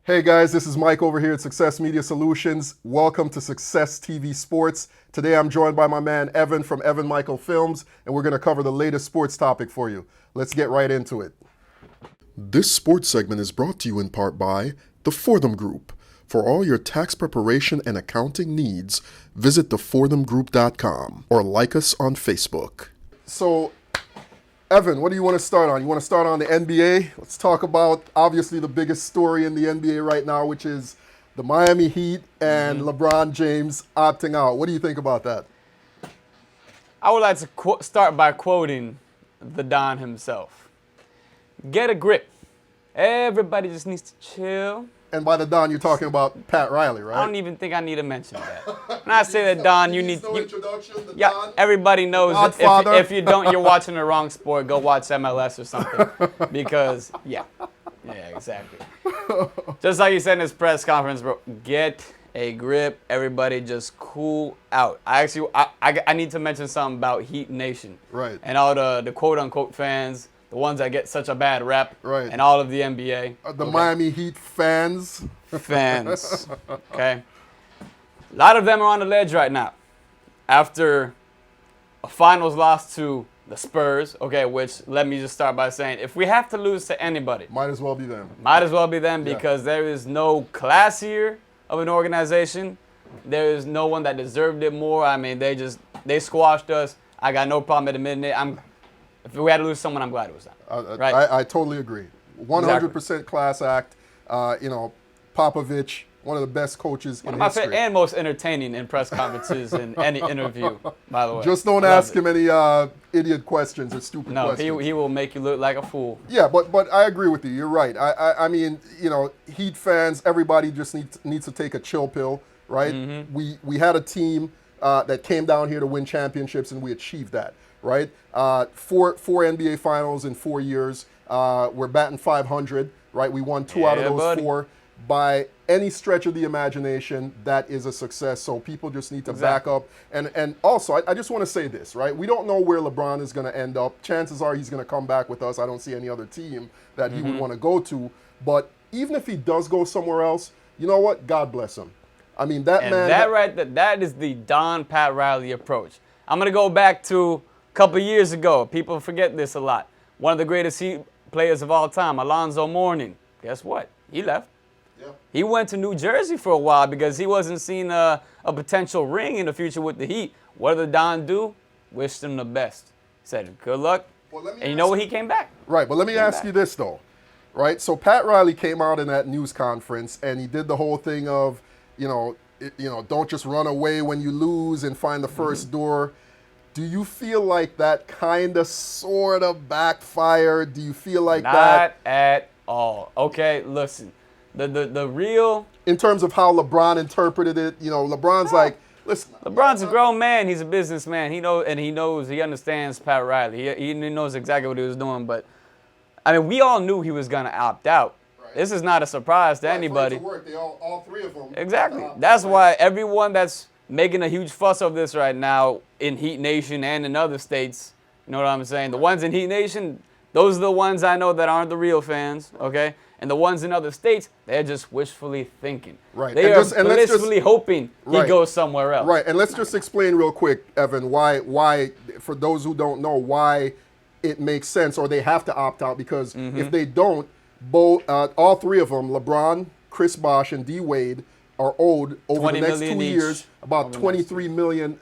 Hey guys, this is Mike over here at Success Media Solutions. Welcome to Success TV Sports. Today I'm joined by my man Evan from Evan Michael Films, and we're going to cover the latest sports topic for you. Let's get right into it. This sports segment is brought to you in part by the Fortham Group. For all your tax preparation and accounting needs, visit theforthamgroup.com or like us on Facebook. So, Evan, what do you want to start on? You want to start on the NBA? Let's talk about, obviously, the biggest story in the NBA right now, which is the Miami Heat and LeBron James opting out. What do you think about that? I would like to start by quoting the Don himself. Get a grip. Everybody just needs to chill. And by the Don, you're talking about Pat Riley, right? I don't even think I need to mention that. When I say that, Don, you need... No introduction, the yeah, Don? everybody knows that if you don't, you're watching the wrong sport. Go watch MLS or something. Because, yeah, exactly. Just like he said in his press conference, bro, get a grip. Everybody just cool out. I need to mention something about Heat Nation. Right. And all the quote-unquote fans, the ones that get such a bad rep. Right. And all of the NBA. The Miami Heat fans. Fans. Okay. A lot of them are on the ledge right now. After a finals loss to the Spurs, okay, which let me just start by saying, if we have to lose to anybody, Might as well be them. might as well be them because there is no classier of an organization. There is no one that deserved it more. I mean, they squashed us. I got no problem admitting it. If we had to lose someone, I'm glad it was them. Right? I totally agree. 100% class act. Popovich, one of the best coaches in history. And most entertaining in press conferences in any interview, by the way. Just don't ask him any idiot questions or stupid questions. No, he will make you look like a fool. Yeah, but I agree with you. You're right. I mean, Heat fans, everybody just needs to take a chill pill, right? Mm-hmm. We had a team that came down here to win championships, and we achieved that, right? Four NBA finals in 4 years. We're batting 500, right? We won two out of those four. By any stretch of the imagination, that is a success. So people just need to back up. And also, I just want to say this, right? We don't know where LeBron is going to end up. Chances are he's going to come back with us. I don't see any other team that he would want to go to. But even if he does go somewhere else, you know what? God bless him. I mean, that man. That is the Don Pat Riley approach. I'm going to go back to a couple years ago. People forget this a lot. One of the greatest Heat players of all time, Alonzo Mourning. Guess what? He left. Yeah. He went to New Jersey for a while because he wasn't seeing a potential ring in the future with the Heat. What did Don do? Wished him the best. Said, good luck. And you know what? He came back. Right, but let me ask you this, though. Right, so Pat Riley came out in that news conference, and he did the whole thing of, don't just run away when you lose and find the first door. Do you feel like that kind of, sort of backfired? Do you feel like that? Not at all. Okay, listen. The real... In terms of how LeBron interpreted it, LeBron's like, listen. LeBron's a grown man. He's a businessman. He understands Pat Riley. He knows exactly what he was doing. But, I mean, we all knew he was going to opt out. Right. This is not a surprise to anybody. For it to work, all three of them. Exactly. That's why everyone that's making a huge fuss of this right now in Heat Nation and in other states, you know what I'm saying? The ones in Heat Nation, those are the ones I know that aren't the real fans, okay? And the ones in other states, they're just wishfully thinking. Right. They are blissfully hoping he goes somewhere else. Right. And let's just explain real quick, Evan, why, for those who don't know, why it makes sense or they have to opt out. Because if they don't, all three of them, LeBron, Chris Bosh, and D. Wade, are owed over the next 2 years about $23 million,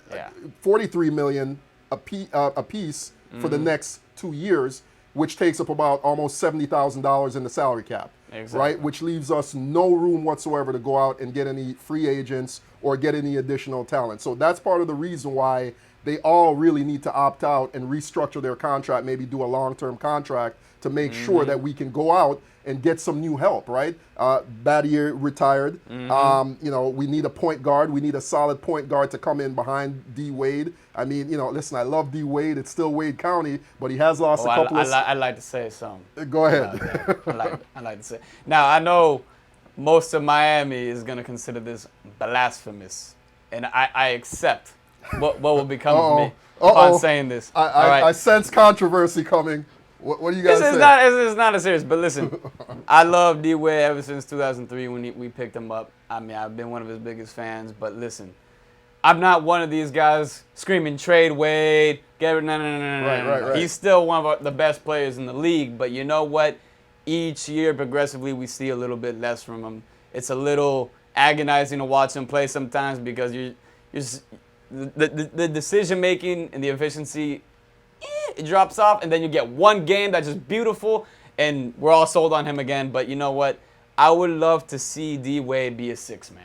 $43 million a piece for the next 2 years, which takes up about almost $70,000 in the salary cap, right? Which leaves us no room whatsoever to go out and get any free agents or get any additional talent. So that's part of the reason why they all really need to opt out and restructure their contract, maybe do a long-term contract to make sure that we can go out and get some new help, right? Battier retired. We need a point guard. We need a solid point guard to come in behind D. Wade. I mean, listen, I love D. Wade. It's still Wade County, but he has lost a couple of... I'd like to say something. Go ahead. I'd like to say. Now, I know most of Miami is going to consider this blasphemous, and I accept what will become of me upon saying this. I sense controversy coming. What do you guys say? It's not a serious, but listen, I love D-Wade ever since 2003 when we picked him up. I mean, I've been one of his biggest fans, but listen, I'm not one of these guys screaming trade Wade. No. Right. He's still one of the best players in the league, but you know what? Each year, progressively, we see a little bit less from him. It's a little agonizing to watch him play sometimes because the decision making and the efficiency, it drops off, and then you get one game that's just beautiful, and we're all sold on him again. But you know what? I would love to see D-Wade be a six-man.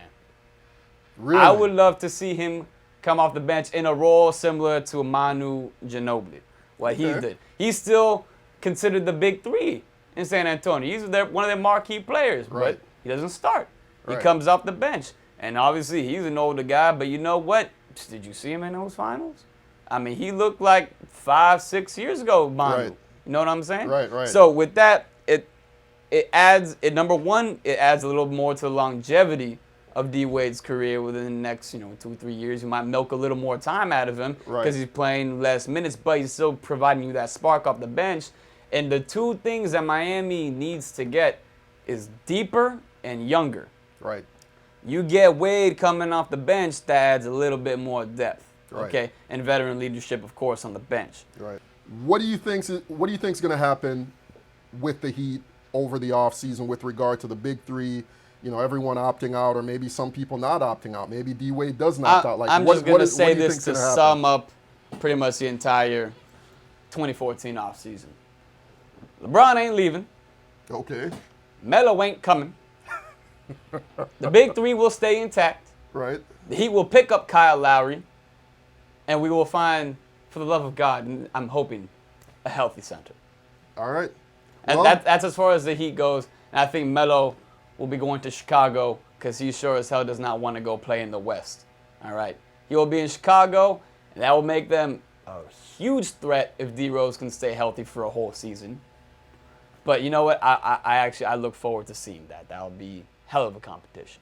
Really? I would love to see him come off the bench in a role similar to Manu Ginobili, what he did. He's still considered the big three in San Antonio. He's one of their marquee players, but he doesn't start. He comes off the bench. And obviously, he's an older guy, but you know what? Did you see him in those finals? I mean, he looked like 5-6 years ago, Manu. You know what I'm saying? Right. So with that, it adds, number one, it adds a little more to the longevity of D-Wade's career within the next, 2-3 years. You might milk a little more time out of him because he's playing less minutes, but he's still providing you that spark off the bench. And the two things that Miami needs to get is deeper and younger. Right. You get Wade coming off the bench, that adds a little bit more depth. Okay, and veteran leadership, of course, on the bench. Right. What do you think's going to happen with the Heat over the offseason with regard to the big three? Everyone opting out, or maybe some people not opting out. Maybe D-Wade doesn't opt out. I'm just going to say this to sum up pretty much the entire 2014 offseason. LeBron ain't leaving. Okay. Melo ain't coming. The big three will stay intact. Right. The Heat will pick up Kyle Lowry, and we will find, for the love of God, and I'm hoping, a healthy center. All right. And that's as far as the Heat goes. And I think Melo will be going to Chicago because he sure as hell does not want to go play in the West. All right. He will be in Chicago, and that will make them a huge threat if D-Rose can stay healthy for a whole season. But you know what? I look forward to seeing that. That will be hell of a competition.